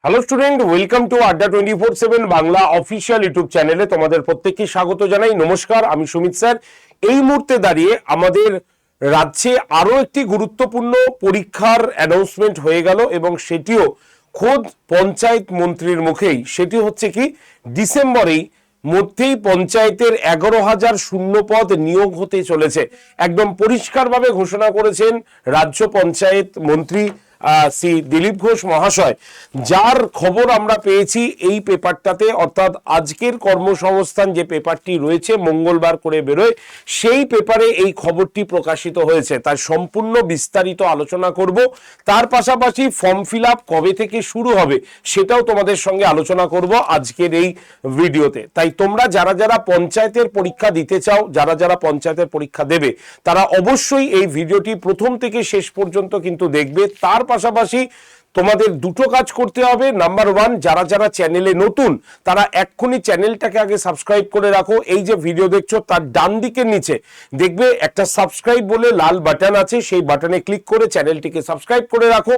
Hello student, welcome to আড্ডা 24/7 Bangla official YouTube চ্যানেলে তোমাদের প্রত্যেককে স্বাগত জানাই। নমস্কার, আমি সুমিত স্যার। এই মুহূর্তে দাঁড়িয়ে আমাদের রাজ্যে আরো একটি গুরুত্বপূর্ণ পরীক্ষার অ্যানাউন্সমেন্ট হয়ে গেল এবং সেটিও খোদ পঞ্চায়েত মন্ত্রীর মুখেই। সেটি হচ্ছে কি, ডিসেম্বরেই মধ্যেই পঞ্চায়েতের 11,000 শূন্য পদ নিয়োগ হতে চলেছে। একদম পরিষ্কারভাবে ঘোষণা করেছেন রাজ্য পঞ্চায়েত মন্ত্রী শ্রী দিলীপ ঘোষ মহাশয়। যার খবর আমরা পেয়েছি এই পেপারটাতে, অর্থাৎ আজকের কর্মসংস্থান যে পেপারটি রয়েছে মঙ্গলবার করে বেরোয়, সেই পেপারে এই খবরটি প্রকাশিত হয়েছে। তার সম্পূর্ণ বিস্তারিত আলোচনা করব। তার পাশাপাশি ফর্ম ফিল আপ কবে থেকে শুরু হবে সেটাও তোমাদের সঙ্গে আলোচনা করব আজকের এই ভিডিওতে। তাই তোমরা যারা যারা পঞ্চায়েতের পরীক্ষা দিতে চাও, যারা যারা পঞ্চায়েতের পরীক্ষা দেবে, তারা অবশ্যই এই ভিডিওটি প্রথম থেকে শেষ পর্যন্ত কিন্তু দেখবে। তার পাশাপাশি তোমাদের দুটো কাজ করতে হবে। নাম্বার ওয়ান, যারা যারা চ্যানেলে নতুন তারা এক্ষুনি চ্যানেলটাকে আগে সাবস্ক্রাইব করে রাখো। এই যে ভিডিও দেখছো তার ডান দিকের নিচে দেখবে একটা সাবস্ক্রাইব বলে লাল বাটন আছে, সেই বাটনে ক্লিক করে চ্যানেলটিকে সাবস্ক্রাইব করে রাখো।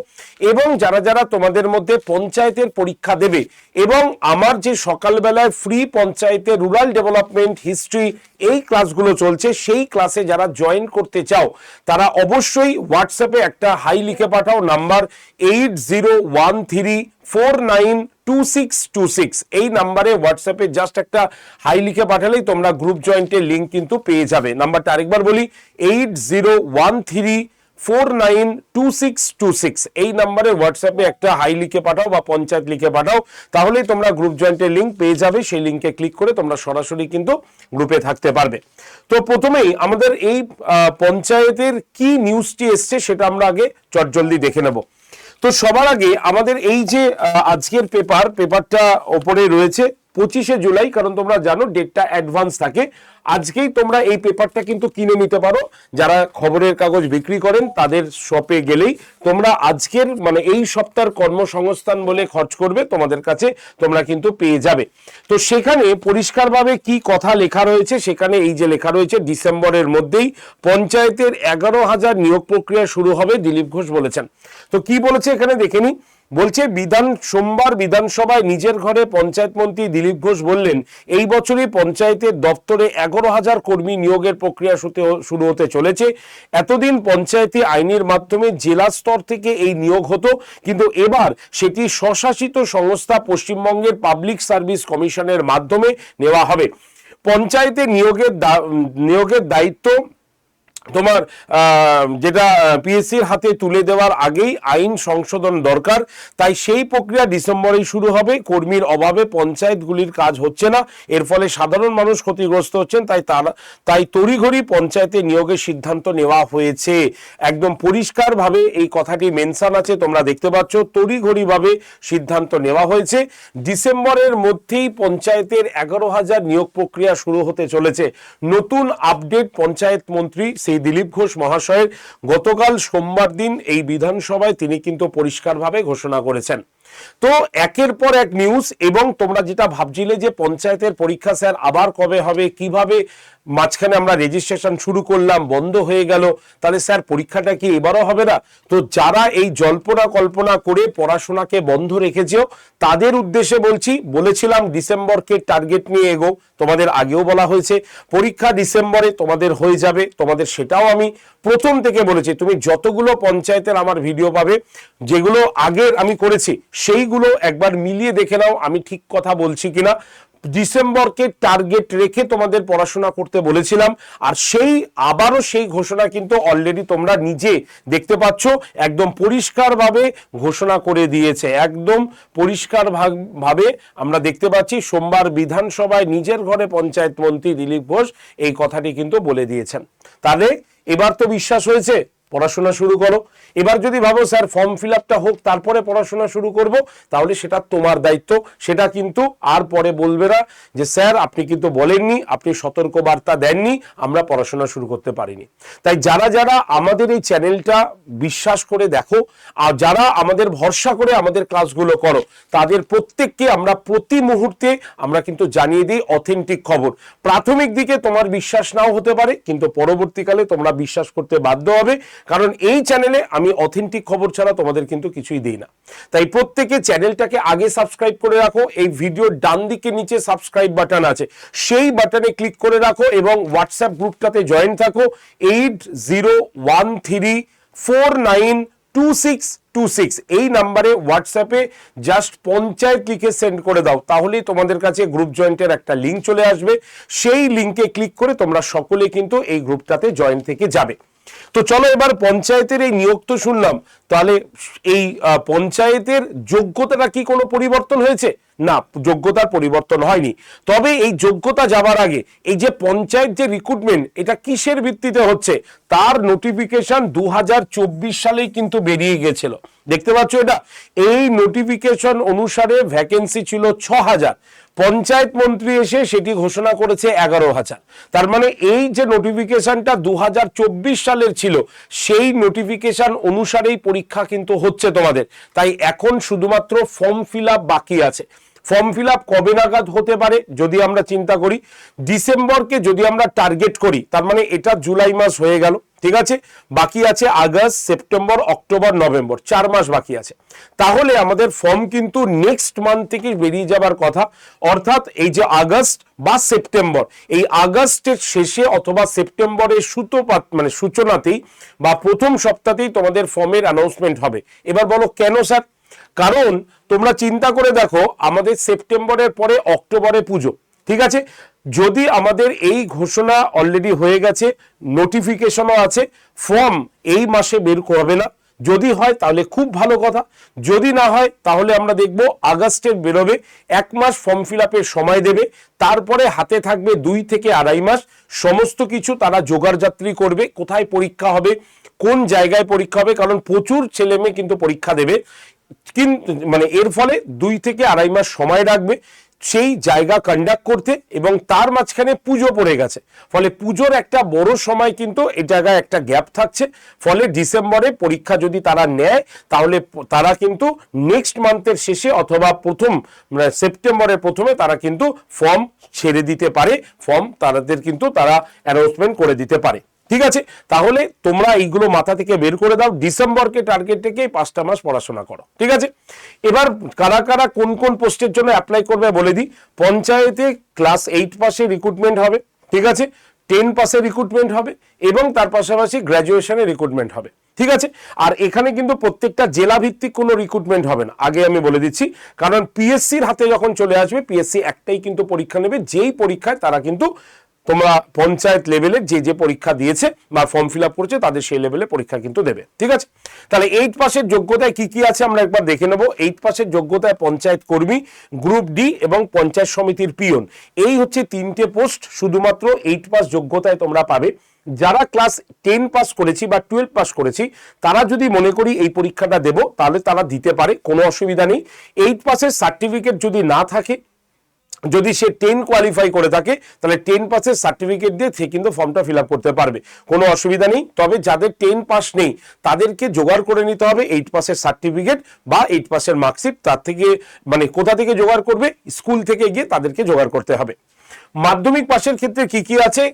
এবং যারা যারা তোমাদের মধ্যে পঞ্চায়েতের পরীক্ষা দেবে এবং আমার যে সকালবেলায় ফ্রি পঞ্চায়েতের রুরাল ডেভেলপমেন্ট হিস্ট্রি এই ক্লাসগুলো চলছে, সেই ক্লাসে যারা জয়েন করতে চাও তারা অবশ্যই হোয়াটসঅ্যাপে একটা হাই লিখে পাঠাও। নাম্বার 8013492626, এই নাম্বারে হোয়াটসঅ্যাপে জাস্ট একটা হাই লিখে পাঠালেই তোমরা গ্রুপ জয়েন্টের লিঙ্ক কিন্তু পেয়ে যাবে। নাম্বারটা আরেকবার বলি, 8013492626, এই নাম্বারে হোয়াটসঅ্যাপে একটা হাই লিখে পাঠাও বা পঞ্চায়েত লিখে পাঠাও, তাহলেই তোমরা গ্রুপ জয়েন্টের লিঙ্ক পেয়ে যাবে। সেই লিঙ্কে ক্লিক করে তোমরা সরাসরি কিন্তু গ্রুপে থাকতে পারবে। তো প্রথমেই আমাদের এই পঞ্চায়েতের কি নিউজটি এসছে সেটা আমরা আগে চটজলদি দেখে নেব। তো সবার আগে আমাদের এই যে আজকের পেপারটা ওপরে রয়েছে 25শে জুলাই, কারণ তোমরা জানো ডেটটা অ্যাডভান্স থাকে। আজকেই তোমরা এই পেপারটা কিন্তু কিনে নিতে পারো। যারা খবরের কাগজ বিক্রি করেন তাদের শপে গেলেই তোমরা আজকের মানে এই সপ্তাহের কর্মসংস্থান বলে খরচ করবে, তোমাদের কাছে তোমরা কিন্তু পেয়ে যাবে। তো সেখানে পরিষ্কারভাবে কি কথা লেখা রয়েছে, সেখানে এই যে লেখা রয়েছে ডিসেম্বরের মধ্যেই পঞ্চায়েতের 11,000 নিয়োগ প্রক্রিয়া শুরু হবে, দিলীপ ঘোষ বলেছেন। তো কি বলেছে এখানে দেখে নি। বলছে সোমবার বিধানসভায় নিজের ঘরে পঞ্চায়েত মন্ত্রী দিলীপ ঘোষ বললেন, এই বছরই পঞ্চায়েতের দপ্তরে 11,000 কর্মী নিয়োগের প্রক্রিয়া শুরু হতে চলেছে। এতদিন পঞ্চায়েতি আইনের মাধ্যমে জেলা স্তর থেকে এই নিয়োগ হতো, কিন্তু এবার সেটি স্বশাসিত সংস্থা পশ্চিমবঙ্গের পাবলিক সার্ভিস কমিশনের মাধ্যমে নেওয়া হবে। পঞ্চায়েতে নিয়োগের দায়িত্ব তোমার যেটা পিএসসির হাতে তুলে দেওয়ার আগেই আইন সংশোধন দরকার, তাই সেই প্রক্রিয়া ডিসেম্বরেই শুরু হবে। কর্মীর অভাবে পঞ্চায়েতগুলির কাজ হচ্ছে না, এর ফলে সাধারণ মানুষ ক্ষতিগ্রস্ত হচ্ছেন, তাই তড়িঘড়ি পঞ্চায়েতে নিয়োগের সিদ্ধান্ত নেওয়া হয়েছে। একদম পরিষ্কারভাবে এই কথাটি মেনশন আছে, তোমরা দেখতে পাচ্ছ, তড়িঘড়িভাবে সিদ্ধান্ত নেওয়া হয়েছে। ডিসেম্বরের মধ্যেই পঞ্চায়েতের 11,000 নিয়োগ প্রক্রিয়া শুরু হতে চলেছে। নতুন আপডেট পঞ্চায়েত মন্ত্রী দিলীপ ঘোষ মহাশয়ের গতকাল সোমবার দিন এই বিধানসভায় তিনি কিন্তু পরিষ্কারভাবে ঘোষণা করেছেন। তো একের পর এক নিউজ। এবং তোমরা যেটা ভাবছিলে যে পঞ্চায়েতের পরীক্ষা স্যার আবার কবে হবে, কিভাবে মাঝখানে আমরা রেজিস্ট্রেশন শুরু করলাম বন্ধ হয়ে গেল, তাহলে স্যার পরীক্ষাটা কি এবারও হবে না? তো যারা এই জল্পনা কল্পনা করে পড়াশোনাকে বন্ধ রেখেছেও তাদের উদ্দেশ্যে বলেছিলাম ডিসেম্বরকে টার্গেট নিয়ে এগো। তোমাদের আগেও বলা হয়েছে পরীক্ষা ডিসেম্বরে তোমাদের হয়ে যাবে, তোমাদের সেটাও আমি প্রথম থেকে বলেছি। তুমি যতগুলো পঞ্চায়েতের আমার ভিডিও পাবে যেগুলো আগের আমি করেছি সেইগুলো একবার মিলিয়ে দেখে নাও আমি ঠিক কথা বলছি কিনা। ডিসেম্বরকে টার্গেট রেখে তোমাদের পড়াশোনা করতে বলেছিলাম, আর আবারও সেই ঘোষণা কিন্তু অলরেডি তোমরা নিজে দেখতে পাচ্ছ, একদম পরিষ্কারভাবে ঘোষণা করে দিয়েছে। একদম পরিষ্কারভাবে আমরা দেখতে পাচ্ছি সোমবার বিধানসভায় নিজের ঘরে পঞ্চায়েত মন্ত্রী দিলীপ ঘোষ এই কথাটি কিন্তু বলে দিয়েছেন। তাহলে এবার তো বিশ্বাস হয়েছে, পড়াশোনা শুরু করো। এবার যদি ভাবো স্যার ফর্ম ফিল আপটা হোক তারপরে পড়াশোনা শুরু করব, তাহলে সেটা তোমার দায়িত্ব। সেটা কিন্তু আর পরে বলবে না যে স্যার আপনি কিন্তু বলেননি, আপনি সতর্ক বার্তা দেননি, আমরা পড়াশোনা শুরু করতে পারিনি। তাই যারা যারা আমাদের এই চ্যানেলটা বিশ্বাস করে দেখো আর যারা আমাদের ভরসা করে আমাদের ক্লাসগুলো করো, তাদের প্রত্যেককে আমরা প্রতি মুহূর্তে আমরা কিন্তু জানিয়ে দিই অথেন্টিক খবর। প্রাথমিক দিকে তোমার বিশ্বাস নাও হতে পারে, কিন্তু পরবর্তীকালে তোমরা বিশ্বাস করতে বাধ্য হবে, কারণ এই চ্যানেলে আমি অথেন্টিক খবর ছাড়া তোমাদের কিন্তু কিছুই দিই না। তাই প্রত্যেকে চ্যানেলটাকে আগে সাবস্ক্রাইব করে রাখো, এই ভিডিওর ডান দিকে নিচে সাবস্ক্রাইব বাটন আছে, সেই বাটনে ক্লিক করে রাখো এবং হোয়াটসঅ্যাপ গ্রুপটাতে জয়েন থাকো 8013492626 এই নাম্বারে হোয়াটসঅ্যাপে জাস্ট পঞ্চায়েত লিখে সেন্ড করে দাও, তাহলেই তোমাদের কাছে গ্রুপ জয়েন্টের একটা লিঙ্ক চলে আসবে। সেই লিঙ্কে ক্লিক করে তোমরা সকলে কিন্তু এই গ্রুপটাতে জয়েন থেকে যাবে। তো চলো এবার পঞ্চায়েতের এই নিয়োগ তো শুনলাম, তাহলে এই পঞ্চায়েতের যোগ্যতাটা কি কোনো পরিবর্তন হয়েছে? না, যোগ্যতার পরিবর্তন হয়নি। তবে এই যোগ্যতা যাবার আগে এই যে পঞ্চায়েত যে রিক্রুটমেন্ট, এটা কিসের ভিত্তিতে হচ্ছে তার নোটিফিকেশন 2024 সালেই কিন্তু বেরিয়ে গেছিল। দেখতে পাচ্ছ এটা, এই নোটিফিকেশন অনুসারে ভ্যাকেন্সি ছিল 6000, পঞ্চায়েত মন্ত্রী এসে সেটি ঘোষণা করেছে 11,000। তার মানে এই যে নোটিফিকেশনটা 2024 সালের ছিল, সেই নোটিফিকেশন অনুসারেই পরীক্ষা কিন্তু হচ্ছে তোমাদের। তাই এখন শুধুমাত্র ফর্ম ফিল আপ বাকি আছে। ফর্ম ফিল আপ কবে নাগাদ হতে পারে যদি আমরা চিন্তা করি, ডিসেম্বরকে যদি আমরা টার্গেট করি, তার মানে এটা জুলাই মাস হয়ে গেল, ঠিক আছে, বাকি আছে আগস্ট, সেপ্টেম্বর, অক্টোবর, নভেম্বর, 4 মাস বাকি আছে। তাহলে আমাদের ফর্ম কিন্তু নেক্সট মান্থ থেকে বেরিয়ে যাবার কথা, অর্থাৎ এই যে আগস্ট বা সেপ্টেম্বর, এই আগস্টের শেষে অথবা সেপ্টেম্বরের সূচনাতেই বা প্রথম সপ্তাহেই তোমাদের ফর্মের অ্যানাউন্সমেন্ট হবে। এবার বলো কেন স্যার? কারণ তোমরা চিন্তা করে দেখো, আমাদের সেপ্টেম্বরের পরে অক্টোবরে পুজো, ঠিক আছে, যদি আমাদের এই ঘোষণা অলরেডি হয়ে গেছে, নোটিফিকেশনও আছে, ফর্ম এই মাসে বের করবে না। যদি হয় তাহলে খুব ভালো কথা, যদি না হয় তাহলে আমরা দেখব আগস্টের বেরোবে, 1 মাস ফর্ম ফিল আপের সময় দেবে, তারপরে হাতে থাকবে 2 থেকে 2.5 মাস। সমস্ত কিছু তারা জোগাড় যাত্রী করবে, কোথায় পরীক্ষা হবে, কোন জায়গায় পরীক্ষা হবে, কারণ প্রচুর ছেলে মেয়ে কিন্তু পরীক্ষা দেবে, কিন্তু এর ফলে 2 থেকে 2.5 মাস সময় রাখবে সেই জায়গা কন্ডাক্ট করতে, এবং তার মাঝখানে পুজো পড়ে গেছে, ফলে পুজোর একটা বড় সময় কিন্তু এই জায়গায় একটা গ্যাপ থাকছে। ফলে ডিসেম্বরে পরীক্ষা যদি তারা নেয়, তাহলে তারা কিন্তু নেক্সট মান্থের শেষে অথবা প্রথম সেপ্টেম্বরের প্রথমে তারা কিন্তু ফর্ম ছেড়ে দিতে পারে, ফর্ম তাদের কিন্তু তারা অ্যানাউন্সমেন্ট করে দিতে পারে। ঠিক আছে, তাহলে তোমরা এইগুলো মাথা থেকে বের করে দাও, ডিসেম্বরকে টার্গেট থেকে 5টা মাস পড়াশোনা করো। ঠিক আছে, এবার কারা কারা কোন কোন পোস্টের জন্য অ্যাপ্লাই করবে বলে দিই। পঞ্চায়েতে ক্লাস 8 পাশে রিক্রুটমেন্ট হবে, ঠিক আছে, 10 পাশে রিক্রুটমেন্ট হবে, এবং তার পাশাপাশি গ্র্যাজুয়েশনে রিক্রুটমেন্ট হবে। ঠিক আছে, আর এখানে কিন্তু প্রত্যেকটা জেলা ভিত্তিক কোনো রিক্রুটমেন্ট হবে না, আগে আমি বলে দিচ্ছি, কারণ পিএসসির হাতে যখন চলে আসবে, পিএসসি একটাই কিন্তু পরীক্ষা নেবে, যেই পরীক্ষায় তারা কিন্তু তোমরা পঞ্চায়েত লেভেলে যে পরীক্ষা দিয়েছে বা ফর্ম ফিল আপ করেছে তাদের সেই লেভেলে পরীক্ষা কিন্তু দেবে। ঠিক আছে, তাহলে 8 পাসের যোগ্যতায় কি কি আছে আমরা একবার দেখে নেব। 8 পাসের যোগ্যতায় পঞ্চায়েত কর্মী, গ্রুপ ডি এবং পঞ্চায়েত সমিতির পিয়ন, এই হচ্ছে 3টে পোস্ট শুধুমাত্র 8 পাস যোগ্যতায় তোমরা পাবে। যারা ক্লাস 10 পাস করেছি বা 12 পাস করেছি, তারা যদি মনে করি এই পরীক্ষাটা দেব, তাহলে তারা দিতে পারে, কোনো অসুবিধা নেই। 8 পাসের সার্টিফিকেট যদি না থাকে, যদি সে 10 কোয়ালিফাই করে থাকে, তাহলে 10 পাসের সার্টিফিকেট দিয়ে সে কিন্তু ফর্মটা ফিল আপ করতে পারবে, কোনো অসুবিধা নেই। তবে যাদের 10 পাস নেই তাদেরকে জোগাড় করে নিতে হবে 8 পাসের সার্টিফিকেট বা 8 পাসের মার্কশিট। তার থেকে কোথা থেকে জোগাড় করবে? স্কুল থেকে গিয়ে তাদেরকে জোগাড় করতে হবে। মাধ্যমিক পাশের ক্ষেত্রে কি কি আছে?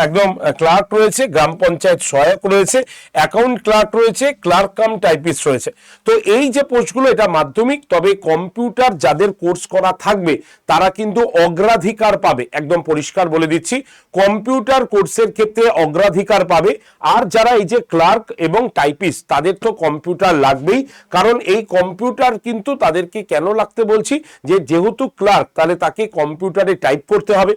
একদম ক্লার্ক রয়েছে, গ্রাম পঞ্চায়েত সহায়ক রয়েছে, অ্যাকাউন্ট ক্লার্ক রয়েছে, ক্লার্ক কাম টাইপিস্ট রয়েছে। তো এই যে পোস্টগুলো, এটা মাধ্যমিক। তবে কম্পিউটার যাদের কোর্স করা থাকবে তারা কিন্তু অগ্রাধিকার পাবে, একদম পরিষ্কার বলে দিচ্ছি, কম্পিউটার কোর্সের ক্ষেত্রে অগ্রাধিকার পাবে। আর যারা এই যে ক্লার্ক এবং টাইপিস্ট, তাদের তো কম্পিউটার লাগবেই, কারণ এই কম্পিউটার কিন্তু তাদেরকে কেন লাগতে বলছি, যেহেতু ক্লার্ক, তাহলে তাকে কম্পিউটারে টাইপ করতে হবে।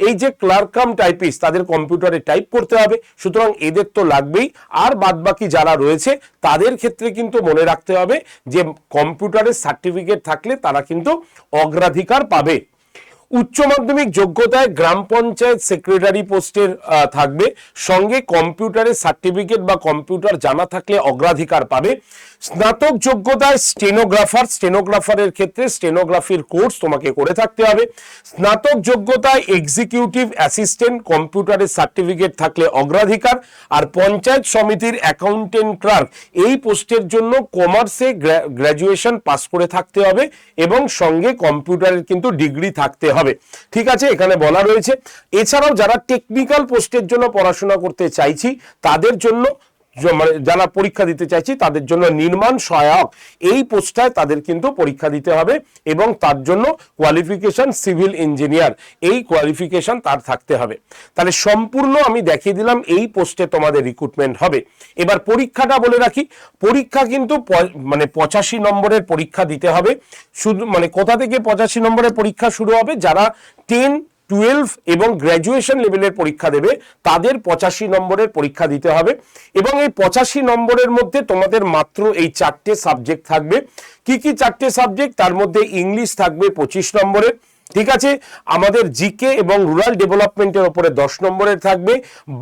এই যে ক্লার্ক কাম টাইপিস্ট, তাদের কম্পিউটারে টাইপ করতে হবে, সুতরাং এদের তো লাগবেই। আর বাদবাকি যারা রয়েছে তাদের ক্ষেত্রে কিন্তু মনে রাখতে হবে যে কম্পিউটারের সার্টিফিকেট থাকলে তারা কিন্তু অগ্রাধিকার পাবে। উচ্চ মাধ্যমিক যোগ্যতায় গ্রাম পঞ্চায়েত সেক্রেটারি পোস্টের থাকবে, সঙ্গে কম্পিউটারের সার্টিফিকেট বা কম্পিউটার জানা থাকলে অগ্রাধিকার পাবে। স্নাতক যোগ্যতায় স্টেনোগ্রাফারের ক্ষেত্রে স্টেনোগ্রাফির কোর্স তোমাকে করে থাকতে হবে। স্নাতক যোগ্যতায় এক্সিকিউটিভ অ্যাসিস্ট্যান্ট, কম্পিউটারের সার্টিফিকেট থাকলে অগ্রাধিকার। আর পঞ্চায়েত সমিতির অ্যাকাউন্টেন্ট ক্লার্ক, এই পোস্টের জন্য কমার্সে গ্র্যাজুয়েশন পাস করে থাকতে হবে এবং সঙ্গে কম্পিউটারের কিন্তু ডিগ্রি থাকতে হবে। ঠিক আছে, এখানে বলা রয়েছে। এছাড়াও যারা টেকনিক্যাল পোস্টের জন্য পড়াশোনা করতে চাইছি, তাদের জন্য মানে যারা পরীক্ষা দিতে চাইছি তাদের জন্য নির্মাণ সহায়ক এই পোস্টটায় তাদের কিন্তু পরীক্ষা দিতে হবে এবং তার জন্য কোয়ালিফিকেশন সিভিল ইঞ্জিনিয়ার এই কোয়ালিফিকেশন তার থাকতে হবে। তাহলে সম্পূর্ণ আমি দেখিয়ে দিলাম এই পোস্টে তোমাদের রিক্রুটমেন্ট হবে। এবার পরীক্ষাটা বলে রাখি, পরীক্ষা কিন্তু মানে 85 নম্বরের পরীক্ষা দিতে হবে। শুধু মানে কোথা থেকে 85 নম্বরের পরীক্ষা শুরু হবে, যারা 10, 12 এবং গ্র্যাজুয়েশন লেভেলের পরীক্ষা দেবে তাদের 85 নম্বরের পরীক্ষা দিতে হবে। এবং এই 85 নম্বরের মধ্যে তোমাদের মাত্র এই 4টে সাবজেক্ট থাকবে। কি কি 4টে সাবজেক্ট? তার মধ্যে ইংলিশ থাকবে 25 নম্বরের, ঠিক আছে, আমাদের জিকে এবং রুরাল ডেভেলপমেন্টের উপরে 10 নম্বরের থাকবে,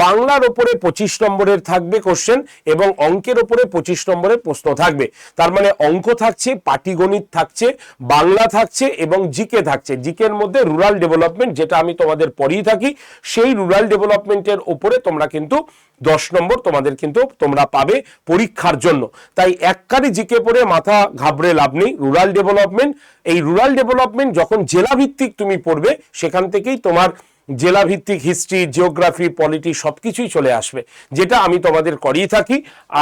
বাংলার উপরে 25 নম্বরের থাকবে কোশ্চেন এবং অঙ্কের উপরে 25 নম্বরের প্রশ্ন থাকবে। তার মানে অঙ্ক থাকছে, পাটিগণিত থাকছে, বাংলা থাকছে এবং জিকে থাকছে। জিকের মধ্যে রুরাল ডেভেলপমেন্ট, যেটা আমি তোমাদের পড়িয়ে থাকি, সেই রুরাল ডেভেলপমেন্টের উপরে তোমরা কিন্তু 10 নম্বর তোমাদের কিন্তু তোমরা পাবে পরীক্ষার জন্য। তাই এককারি জিকে পড়ে মাথা ঘাবড়ে লাভ নেই। রুরাল ডেভেলপমেন্ট, এই রুরাল ডেভেলপমেন্ট যখন জেলা ভিত্তিক তুমি পড়বে সেখান থেকেই তোমার জেলা ভিত্তিক হিস্ট্রি, জিওগ্রাফি, পলিটি সবকিছুই চলে আসবে, যেটা আমি তোমাদের করিয়ে থাকি।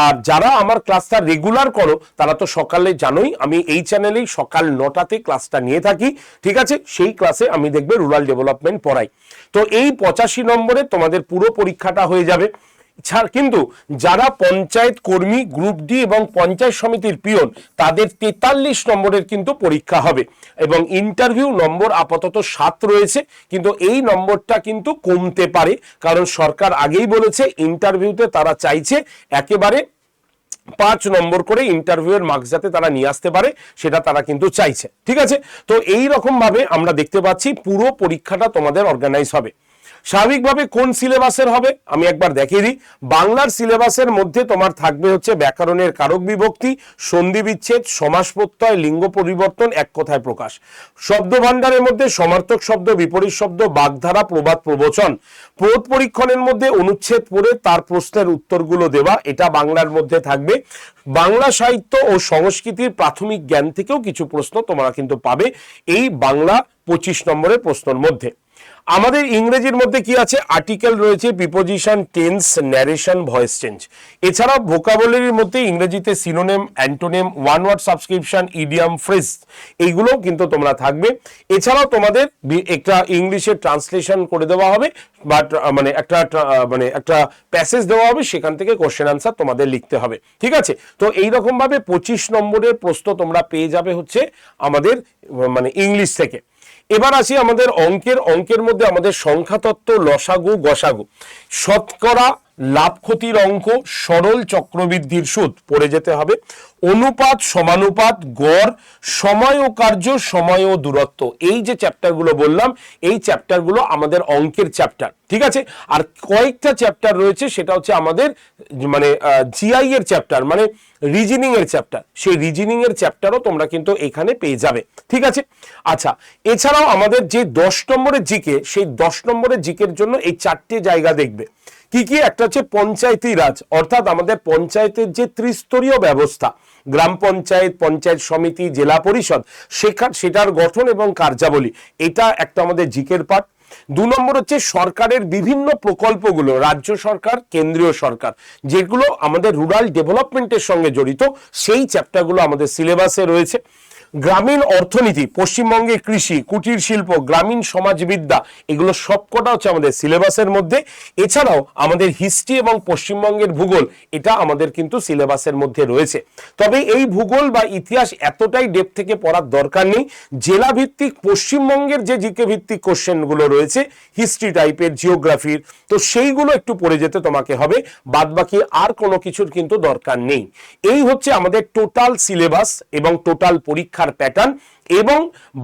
আর যারা আমার ক্লাসটা রেগুলার করো তারা তো সকালে জানোই আমি এই চ্যানেলেই সকাল 9টাতে ক্লাসটা নিয়ে থাকি, ঠিক আছে। সেই ক্লাসে আমি দেখবে রুরাল ডেভেলপমেন্ট পড়াই। তো এই 85 নম্বরে তোমাদের পুরো পরীক্ষাটা হয়ে যাবে। কিন্তু যারা পঞ্চায়েত কর্মী গ্রুপ ডি এবং পঞ্চায়েত সমিতির পিয়ন তাদের 43 নম্বরের কিন্তু পরীক্ষা হবে এবং ইন্টারভিউ নম্বর আপাতত 7 রয়েছে, কিন্তু এই নম্বরটা কিন্তু কমতে পারে, কারণ সরকার আগেই বলেছে ইন্টারভিউতে তারা চাইছে একেবারে 5 নম্বর করে ইন্টারভিউয়ের মার্কস যাতে তারা নিয়ে আসতে পারে, সেটা তারা কিন্তু চাইছে, ঠিক আছে। তো এই রকম ভাবে আমরা দেখতে পাচ্ছি পুরো পরীক্ষাটা তোমাদের অর্গানাইজ হবে। স্বাভাবিকভাবে কোন সিলেবাসের হবে আমি একবার দেখিয়ে দিই। বাংলার সিলেবাসের মধ্যে তোমার থাকবে হচ্ছে ব্যাকরণের কারক বিভক্তি, সন্ধি বিচ্ছেদ, সমাস প্রত্যয়, লিঙ্গ পরিবর্তন, এক কথায় প্রকাশ। শব্দ ভাণ্ডারের মধ্যে সমার্থক শব্দ, বিপরীত শব্দ, বাগধারা, প্রবাদ, প্রবচন। প্রোধ পরীক্ষণের মধ্যে অনুচ্ছেদ পড়ে তার প্রশ্নের উত্তরগুলো দেওয়া, এটা বাংলার মধ্যে থাকবে। বাংলা সাহিত্য ও সংস্কৃতির প্রাথমিক জ্ঞান থেকেও কিছু প্রশ্ন তোমরা কিন্তু পাবে এই বাংলা 25 নম্বরের প্রশ্নের মধ্যে। আমাদের ইংরেজির মধ্যে কি আছে? আর্টিকেল রয়েছে, preposition, tense, narration, voice change. এছাড়াও ভোকাবুলারির মধ্যে ইংরেজিতে synonym, antonym, one word subscription, idiom, phrase এইগুলোও কিন্তু তোমরা থাকবে। এছাড়াও তোমাদের একটা ইংলিশের ট্রান্সলেশন করে দেওয়া হবে, বাট একটা প্যাসেজ দেওয়া হবে, সেখান থেকে কোশ্চেন আনসার তোমাদের লিখতে হবে, ঠিক আছে। তো এইরকম ভাবে 25 নম্বরের প্রশ্ন তোমরা পেয়ে যাবে হচ্ছে আমাদের ইংলিশ থেকে। এবার আসি আমাদের অঙ্কের মধ্যে আমাদের সংখ্যাতত্ত্ব, লসাগু, গসাগু, শতকরা, লাভ ক্ষতির অঙ্ক, সরল চক্রবৃদ্ধির সুদ পড়ে যেতে হবে, অনুপাত, সমানুপাত, গড়, সময় ও কার্য, সময় ও দূরত্ব। এই যে চ্যাপ্টারগুলো বললাম এই চ্যাপ্টারগুলো আমাদের অঙ্কের চ্যাপ্টার, ঠিক আছে। আর কয়েকটা চ্যাপ্টার রয়েছে, সেটা হচ্ছে আমাদের জিআই এর চ্যাপ্টার, মানে রিজনিং এর চ্যাপ্টার। সেই রিজনিং এর চ্যাপ্টারও তোমরা কিন্তু এখানে পেয়ে যাবে, ঠিক আছে। আচ্ছা, এছাড়াও আমাদের যে 10 নম্বরের জিকে, সেই 10 নম্বরের জিকের জন্য এই 4টে জায়গা দেখবে। কি কি? একটা হচ্ছে পঞ্চায়েতি রাজ, অর্থাৎ আমাদের পঞ্চায়েতের যে ত্রিস্তরীয় ব্যবস্থা, গ্রাম পঞ্চায়েত, পঞ্চায়েত সমিতি, জেলা পরিষদ, সেটার গঠন এবং কার্যাবলী, এটা একটা আমাদের জিকের পার্ট। 2 নম্বর হচ্ছে সরকারের বিভিন্ন প্রকল্পগুলো, রাজ্য সরকার, কেন্দ্রীয় সরকার, যেগুলো আমাদের রুরাল ডেভেলপমেন্টের সঙ্গে জড়িত, সেই চ্যাপ্টারগুলো আমাদের সিলেবাসে রয়েছে। গ্রামীণ অর্থনীতি, পশ্চিমবঙ্গের কৃষি, কুটির শিল্প, গ্রামীণ সমাজবিদ্যা, এগুলো সবকটা হচ্ছে আমাদের সিলেবাসের মধ্যে। এছাড়াও আমাদের হিস্ট্রি এবং পশ্চিমবঙ্গের ভূগোল, এটা আমাদের কিন্তু সিলেবাসের মধ্যে রয়েছে। তবে এই ভূগোল বা ইতিহাস এতটাই ডেপথ থেকে পড়ার দরকার নেই। জেলা ভিত্তিক পশ্চিমবঙ্গের যে জিকে ভিত্তিক কোশ্চেনগুলো রয়েছে হিস্ট্রি টাইপের, জিওগ্রাফির, তো সেইগুলো একটু পড়ে যেতে তোমাকে হবে, বাদবাকি আর কোনো কিছুর কিন্তু দরকার নেই। এই হচ্ছে আমাদের টোটাল সিলেবাস এবং টোটাল পরীক্ষার প্যাটার্ন, এবং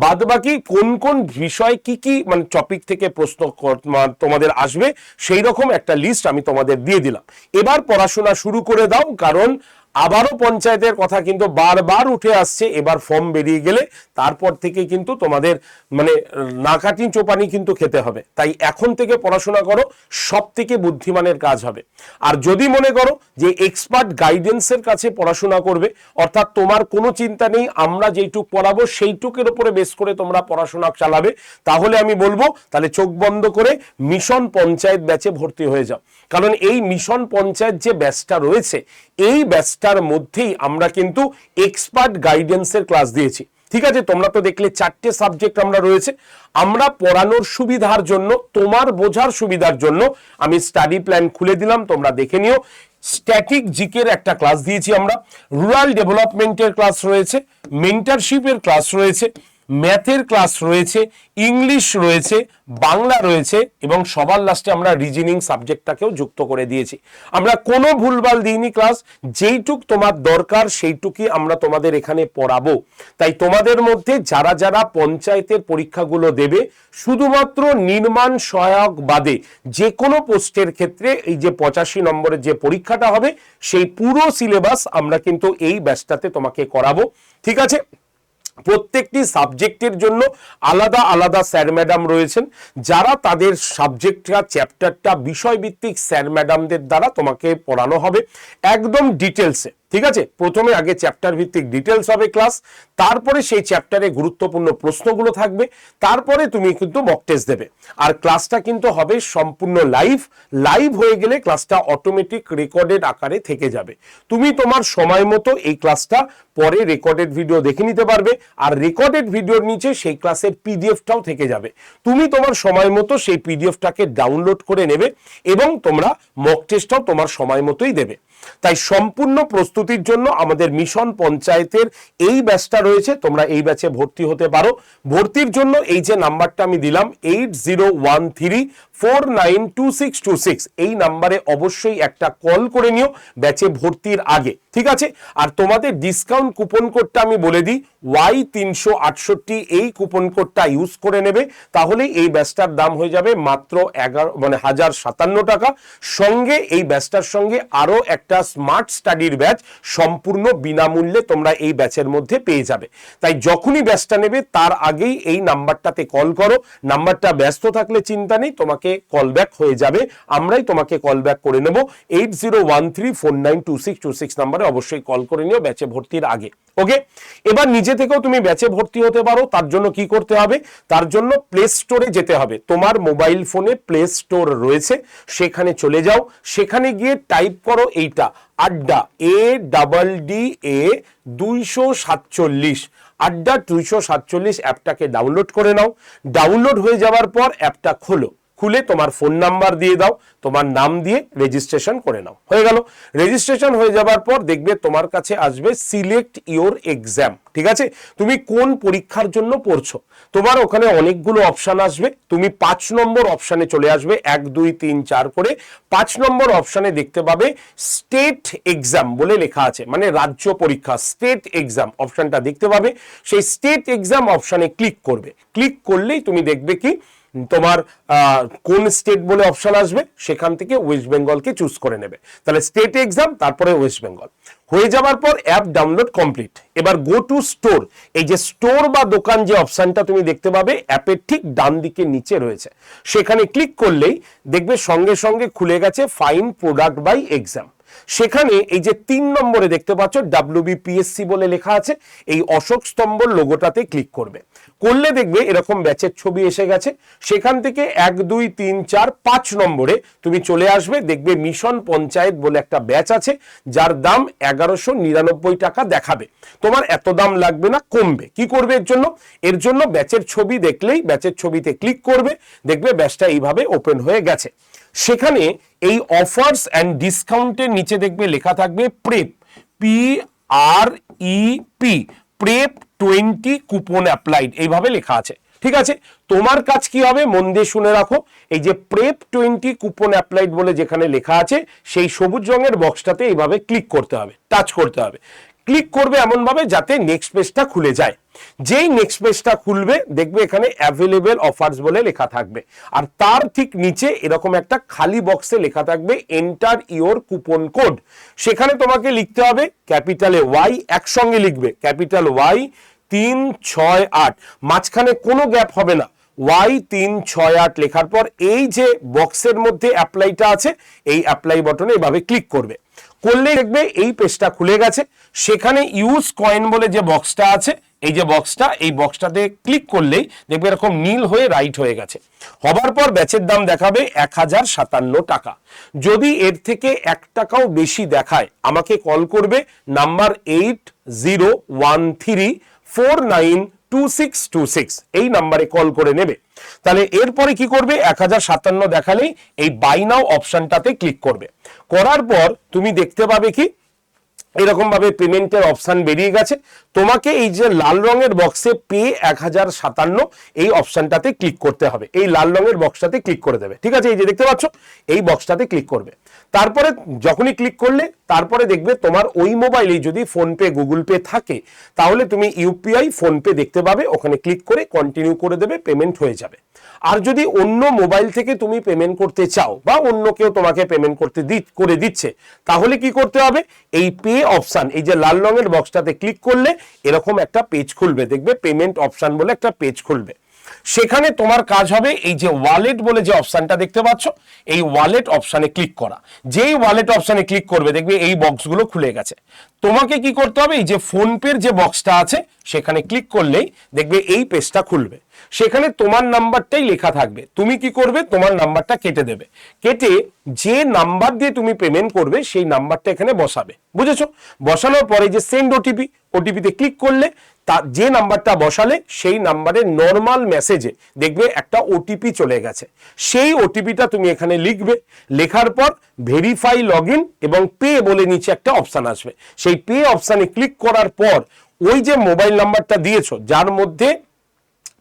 বাদবাকি কোন কোন বিষয় কি কি টপিক থেকে প্রশ্ন তোমাদের আসবে সেই রকম একটা লিস্ট আমি তোমাদের দিয়ে দিলাম। এবার পড়াশোনা শুরু করে দাও, কারণ আবারও পঞ্চায়েতের কথা কিন্তু বারবার উঠে আসছে, এবার ফর্ম বেরিয়ে গেলে তারপর থেকে কিন্তু তোমাদের মানে নাকাটি চোপানি কিন্তু খেতে হবে। তাই এখন থেকে পড়াশোনা করো, সব থেকে বুদ্ধিমানের কাজ হবে। আর যদি মনে করো যে এক্সপার্ট গাইডেন্সের কাছে পড়াশোনা করবে, অর্থাৎ তোমার কোনো চিন্তা নেই, আমরা যেইটুক পড়াবো সেইটুকের উপরে বেস করে তোমরা পড়াশোনা চালাবে, তাহলে আমি বলবো তাহলে চোখ বন্ধ করে মিশন পঞ্চায়েত ব্যাচে ভর্তি হয়ে যাও। কারণ এই মিশন পঞ্চায়েত যে ব্যাচটা রয়েছে, এই ব্যাচটার মধ্যেই আমরা কিন্তু এক্সপার্ট গাইডেন্সের ক্লাস দিয়েছি। ঠিক আছে, তোমরা তো দেখলে 4টে সাবজেক্ট আমরা রয়েছে। আমরা পড়ানোর সুবিধার জন্য, তোমার বোঝার সুবিধার জন্য আমি স্টাডি প্ল্যান খুলে দিলাম, তোমরা দেখে নিও। স্ট্যাটিক জিকের একটা ক্লাস দিয়েছি আমরা, রুরাল ডেভেলপমেন্টের ক্লাস রয়েছে, মেন্টরশিপের ক্লাস রয়েছে, ম্যাথের ক্লাস রয়েছে, ইংলিশ রয়েছে, বাংলা রয়েছে, এবং সবার লাস্টে আমরা রিজনিং সাবজেক্টটাকেও যুক্ত করে দিয়েছি। আমরা কোনো ভুলভাল দিইনি ক্লাস, যেইটুক তোমার দরকার সেইটুকুই আমরা তোমাদের এখানে পড়াবো। তাই তোমাদের মধ্যে যারা যারা পঞ্চায়েতের পরীক্ষাগুলো দেবে, শুধুমাত্র নির্মাণ সহায়ক বাদে যে কোনো পোস্টের ক্ষেত্রে এই যে 85 নম্বরের যে পরীক্ষাটা হবে, সেই পুরো সিলেবাস আমরা কিন্তু এই ব্যাচটাতে তোমাকে করাবো। ঠিক আছে, প্রত্যেকটি সাবজেক্টের জন্য আলাদা আলাদা স্যার ম্যাডাম রয়েছেন, যারা তাদের সাবজেক্টটা চ্যাপ্টারটা বিষয়ভিত্তিক স্যার ম্যাডামদের দ্বারা তোমাকে পড়ানো হবে একদম ডিটেলসে। ঠিক আছে, প্রথমে আগে চ্যাপ্টার ভিত্তিক ডিটেলস হবে ক্লাস, তারপরে সেই চ্যাপ্টারে গুরুত্বপূর্ণ প্রশ্নগুলো থাকবে, তারপরে তুমি কিন্তু মক টেস্ট দেবে। আর ক্লাসটা কিন্তু হবে সম্পূর্ণ লাইভ হয়ে গেলে ক্লাসটা অটোমেটিক রেকর্ডেড আকারে থেকে যাবে। তুমি তোমার সময় মতো এই ক্লাসটা পরে রেকর্ডেড ভিডিও দেখে নিতে পারবে, আর রেকর্ডেড ভিডিওর নিচে সেই ক্লাসের পিডিএফটাও থেকে যাবে। তুমি তোমার সময় মতো সেই পিডিএফটাকে ডাউনলোড করে নেবে এবং তোমরা মক টেস্টটাও তোমার সময় মতোই দেবে। তাই সম্পূর্ণ প্রস্তুতির জন্য আমাদের মিশন পঞ্চায়েতের এই ব্যাচটা রয়েছে, তোমরা এই ব্যাচে ভর্তি হতে পারো। ভর্তির জন্য এই যে নাম্বারটা আমি দিলাম 8013492626, এই নাম্বারে অবশ্যই একটা কল করে নিও ব্যাচে ভর্তির আগে। ঠিক আছে, আর তোমাদের ডিসকাউন্ট কুপন কোডটা আমি বলে দিই, Y368, এই কুপন কোডটা ইউজ করে নেবে, তাহলে এই ব্যাচটার দাম হয়ে যাবে মাত্র 1057 টাকা। সঙ্গে এই ব্যাচটার সঙ্গে আরো একটা স্মার্ট স্টাডির ব্যাচ সম্পূর্ণ বিনামূল্যে তোমরা এই ব্যাচের মধ্যে পেয়ে যাবে। তাই যখনই ব্যাচটা নেবে তার আগেই এই নাম্বারটাতে কল করো। নাম্বারটা ব্যস্ত থাকলে চিন্তা নেই, তোমাকে কল ব্যাক হয়ে যাবে, আমরাই তোমাকে কল ব্যাক করে নেব। 8013492626 নাম্বারে অবশ্যই কল করে নিও ব্যাচে ভর্তির আগে। ওকে, এবার নিজে থেকেও তুমি ব্যাচে ভর্তি হতে পারো। তার জন্য কি করতে হবে? তার জন্য প্লে স্টোরে যেতে হবে। তোমার মোবাইল ফোনে প্লে স্টোর রয়েছে, সেখানে চলে যাও, সেখানে গিয়ে টাইপ করো এইটা আড্ডা, ADDA 247, আড্ডা 247 অ্যাপটাকে ডাউনলোড করে নাও। ডাউনলোড হয়ে যাওয়ার পর অ্যাপটা খোলো, খুলে তোমার ফোন নাম্বার দিয়ে দাও, তোমার নাম দিয়ে রেজিস্ট্রেশন করে নাও। হয়ে গেল। রেজিস্ট্রেশন হয়ে যাবার পর দেখবে তোমার কাছে আসবে সিলেক্ট ইওর এক্সাম। ঠিক আছে, তুমি কোন পরীক্ষার জন্য পড়ছো, তোমার ওখানে অনেকগুলো অপশন আসবে। তুমি 5 নম্বর অপশনে চলে আসবে, 1 2 3 4 করে 5 নম্বর অপশনে দেখতে পাবে স্টেট এক্সাম বলে লেখা আছে, মানে রাজ্য পরীক্ষা, স্টেট এক্সাম অপশনটা দেখতে পাবে। সেই স্টেট এক্সাম অপশনে ক্লিক করবে। ক্লিক করলেই তুমি দেখবে কি তোমার কোন স্টেট বলে অপশন আসবে, সেখান থেকে ওয়েস্ট বেঙ্গলকে চুজ করে নেবে। তাহলে স্টেট এক্সাম, তারপরে ওয়েস্ট বেঙ্গল হয়ে যাবার পর অ্যাপ ডাউনলোড কমপ্লিট। এবার গো টু স্টোর, এই যে স্টোর বা দোকান যে অপশনটা তুমি দেখতে পাবে অ্যাপের ঠিক ডান দিকে নিচে রয়েছে, সেখানে ক্লিক করলেই দেখবে সঙ্গে সঙ্গে খুলে গেছে ফাইন প্রোডাক্ট বাই এক্সাম। সেখানে এই যে 3 নম্বরে দেখতে পাচ্ছ WBPSC বলে লেখা আছে, এই অশোক স্তম্ভর লোগোটাতে ক্লিক করবে। করলে দেখবে এরকম ব্যাচের ছবি এসে গেছে। সেখান থেকে 1 2 3 4 5 নম্বরে তুমি চলে আসবে, দেখবে মিশন পঞ্চায়েত বলে একটা ব্যাচ আছে, যার দাম 1199 টাকা দেখাবে। তোমার এত দাম লাগবে না, কমবে। কি করবে এর জন্য ব্যাচের ছবি দেখলেই ব্যাচের ছবিতে ক্লিক করবে, দেখবে ব্যাচটা এইভাবে ওপেন হয়ে গেছে। সেখানে এই অফার্স অ্যান্ড ডিসকাউন্টের নিচে দেখবে লেখা থাকবে prep, PREP, prep 20 coupon applied, এইভাবে লেখা আছে। ঠিক আছে, তোমার কাজ কি হবে মন দিয়ে শুনে রাখো। এই যে প্রেপ 20 কুপন অ্যাপ্লাইড বলে যেখানে লেখা আছে, সেই সবুজ রঙের বক্সটাতে এইভাবে ক্লিক করতে হবে, টাচ করতে হবে। ক্লিক করবে এমন ভাবে যাতে নেক্সট পেজটা খুলে যায়। যেই নেক্সট পেজটা খুলবে দেখবে এখানে অ্যাভেলেবেল অফার্স বলে লেখা থাকবে, আর তার ঠিক নিচে এরকম একটা খালি বক্সে লেখা থাকবে এন্টার ইওর কুপন কোড। সেখানে তোমাকে লিখতে হবে ক্যাপিটালে ওয়াই, একসঙ্গে লিখবে ক্যাপিটাল ওয়াই 368, মাঝখানে কোনো গ্যাপ হবে না, Y368 লেখার পর এই যে বক্সের মধ্যে অ্যাপ্লাইটা আছে এই অ্যাপ্লাই বাটনে এভাবে ক্লিক করবে, করলে দেখবে এই পেজটা খুলে গেছে। সেখানে ইউজ কয়েন বলে যে বক্সটা আছে, এই যে বক্সটা, এই বক্সটাতে ক্লিক করলেই দেখবে এরকম নীল হয়ে রাইট হয়ে গেছে। হবার পর ব্যাচের দাম দেখাবে 1057 টাকা। যদি এর থেকে 1 টাকাও বেশি দেখায় আমাকে কল করবে নাম্বার 8013492626, এই নাম্বারে কল করে নেবে। তাহলে এরপরে কি করবে, 1057 দেখালেই এই বাই নাও অপশনটাতে ক্লিক করবে। করার পর তুমি দেখতে পাবে কি এরকম ভাবে পেমেন্টের অপশন বেরিয়ে গেছে। তোমাকে এই যে লাল রঙের বক্সে পে 1057 এই অপশনটাতে ক্লিক করতে হবে, এই লাল রঙের বক্সটাতে ক্লিক করে দেবে। ঠিক আছে, এই যে দেখতে পাচ্ছ এই বক্সটাতে ক্লিক করবে। তারপরে যখনই ক্লিক করলে তারপরে দেখবে তোমার ওই মোবাইলে যদি ফোনপে গুগল পে থাকে তাহলে তুমি ইউপিআই ফোনপে দেখতে পাবে, ওখানে ক্লিক করে কন্টিনিউ করে দেবে, পেমেন্ট হয়ে যাবে। আর যদি অন্য মোবাইল থেকে তুমি পেমেন্ট করতে চাও বা অন্য কেউ তোমাকে পেমেন্ট করে দিচ্ছে তাহলে কি করতে হবে, এই পে অপশন এই যে লাল রঙের বক্সটাতে ক্লিক করলে এরকম একটা পেজ খুলবে, দেখবে পেমেন্ট অপশন বলে একটা পেজ খুলবে। সেখানে তোমার কাজ হবে এই যে ওয়ালেট বলে যে অপশনটা দেখতে পাচ্ছ এই ওয়ালেট অপশনে ক্লিক করা। যেই ওয়ালেট অপশনে ক্লিক করবে দেখবে এই বক্সগুলো খুলে গেছে। তোমাকে কি করতে হবে, এই যে ফোনপের যে বক্সটা আছে সেখানে ক্লিক করলেই দেখবে এই পেজটা খুলবে। সেখানে তোমার নাম্বারটাই লেখা থাকবে। তুমি কি করবে, তোমার নাম্বারটা কেটে দেবে, কেটে যে নাম্বার দিয়ে তুমি পেমেন্ট করবে সেই নাম্বারটা এখানে বসাবে। বুঝেছো? বসানোর পরে যে সেন্ড ওটিপি, ওটিপিতে ক্লিক করলে যে নাম্বারটা বসালে সেই নাম্বারে নর্মাল মেসেজে দেখবে একটা ওটিপি চলে গেছে। সেই ওটিপিটা তুমি এখানে লিখবে, লেখার পর ভেরিফাই লগইন এবং পে বলে নিচে একটা অপশন আসবে। সেই পে অপশনে ক্লিক করার পর ওই যে মোবাইল নাম্বারটা দিয়েছো যার মধ্যে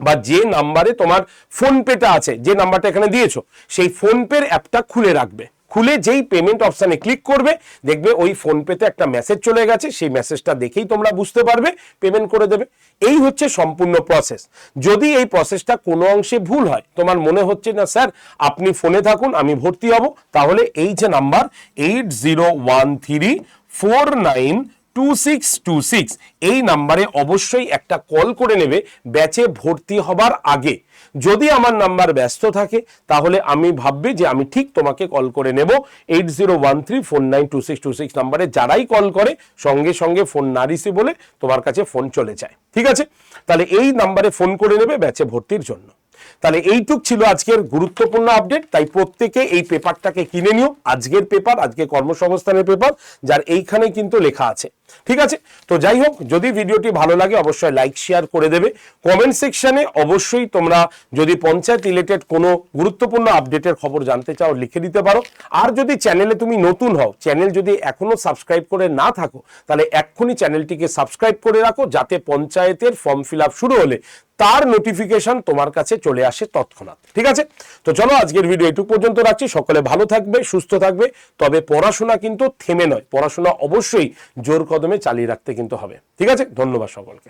বা যে নাম্বারে তোমার ফোনপেটা আছে, যে নাম্বারটা এখানে দিয়েছো সেই ফোনপের অ্যাপটা খুলে রাখবে। খুলে যেই পেমেন্ট অপশনে ক্লিক করবে দেখবে ওই ফোনপেতে একটা মেসেজ চলে গেছে, সেই মেসেজটা দেখেই তোমরা বুঝতে পারবে, পেমেন্ট করে দেবে। এই হচ্ছে সম্পূর্ণ প্রসেস। যদি এই প্রসেসটা কোনো অংশে ভুল হয়, তোমার মনে হচ্ছে না স্যার আপনি ফোনে থাকুন আমি ভর্তি হব, তাহলে এই যে নাম্বার 8013492626 এই নাম্বারে অবশ্যই একটা কল করে নেবে ব্যাচে ভর্তি হবার আগে। যদি আমার নাম্বার ব্যস্ত থাকে তাহলে আমি ভাববে যে আমি ঠিক তোমাকে কল করে নেব। 8013492626 নাম্বারে যারাই কল করে সঙ্গে সঙ্গে ফোন না রিসিভ বলে তোমার কাছে ফোন চলে যায়। ঠিক আছে, তাহলে এই নাম্বারে ফোন করে নেবে ব্যাচে ভর্তির জন্য। তাহলে এইটুক ছিল আজকের গুরুত্বপূর্ণ আপডেট। তাই প্রত্যেকে এই পেপারটাকে কিনে নিও, আজকের পেপার, আজকে কর্মসংস্থানের পেপার, যার এইখানে কিন্তু লেখা আছে। ঠিক আছে, তো যাই হোক, যদি ভিডিওটি ভালো লাগে অবশ্যই লাইক শেয়ার করে দেবে। কমেন্ট সেকশনে অবশ্যই তোমরা যদি পঞ্চায়েত রিলেটেড কোনো গুরুত্বপূর্ণ আপডেটের খবর জানতে চাও লিখে দিতে পারো। আর যদি চ্যানেলে তুমি নতুন হও, চ্যানেল যদি এখনো সাবস্ক্রাইব করে না থাকো তাহলে এক্ষুনি চ্যানেলটিকে সাবস্ক্রাইব করে রাখো, যাতে পঞ্চায়েতের ফর্ম ফিল আপ শুরু হলে তার নোটিফিকেশন তোমার কাছে চলে আসে তৎক্ষণাৎ। ঠিক আছে, তো চলো আজকের ভিডিও এটুকু পর্যন্ত রাখছি। সকলে ভালো থাকবে, সুস্থ থাকবে। তবে পড়াশোনা কিন্তু থেমে নয়, পড়াশোনা অবশ্যই জোর কদমে চালিয়ে রাখতে কিন্তু হবে। ঠিক আছে, ধন্যবাদ সকলকে।